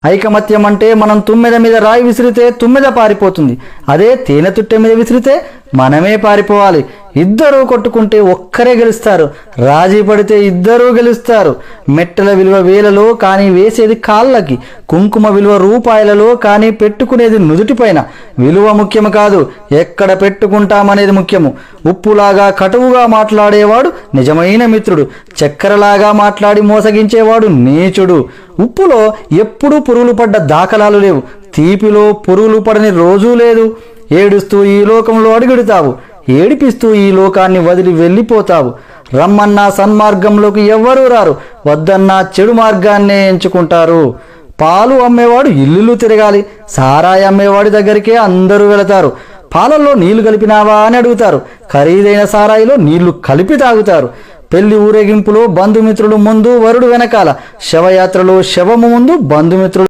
ఐకమత్యం అంటే మనం తుమ్మెద మీద రాయి విసిరితే తుమ్మెద పారిపోతుంది. అదే తేనె తుట్టె మీద విసిరితే మనమే పారిపోవాలి. ఇద్దరూ కొట్టుకుంటే ఒక్కరే గెలుస్తారు. రాజీ పడితే ఇద్దరూ గెలుస్తారు. మెట్టల విలువ వేలలో కానీ వేసేది కాళ్ళకి. కుంకుమ విలువ రూపాయలలో కానీ పెట్టుకునేది నుదుటిపైన. విలువ ముఖ్యం కాదు, ఎక్కడ పెట్టుకుంటామనేది ముఖ్యము. ఉప్పులాగా కటువుగా మాట్లాడేవాడు నిజమైన మిత్రుడు. చక్కెరలాగా మాట్లాడి మోసగించేవాడు నీచుడు. ఉప్పులో ఎప్పుడూ పురుగులు పడ్డ దాఖలాలు లేవు. తీపిలో పురుగులు పడని రోజూ లేదు. ఏడుస్తూ ఈ లోకంలో అడుగెడుతావు, ఏడిపిస్తూ ఈ లోకాన్ని వదిలి వెళ్ళిపోతావు. రమ్మన్నా సన్మార్గంలోకి ఎవ్వరూ రారు, వద్దన్నా చెడు మార్గాన్నే ఎంచుకుంటారు. పాలు అమ్మేవాడు ఇల్లులు తిరగాలి, సారాయి అమ్మేవాడి దగ్గరికే అందరూ వెళతారు. పాలల్లో నీళ్లు కలిపినావా అని అడుగుతారు, ఖరీదైన సారాయిలో నీళ్లు కలిపి తాగుతారు. పెళ్లి ఊరేగింపులో బంధుమిత్రులు ముందు, వరుడు వెనకాల. శవయాత్రలో శవము ముందు, బంధుమిత్రులు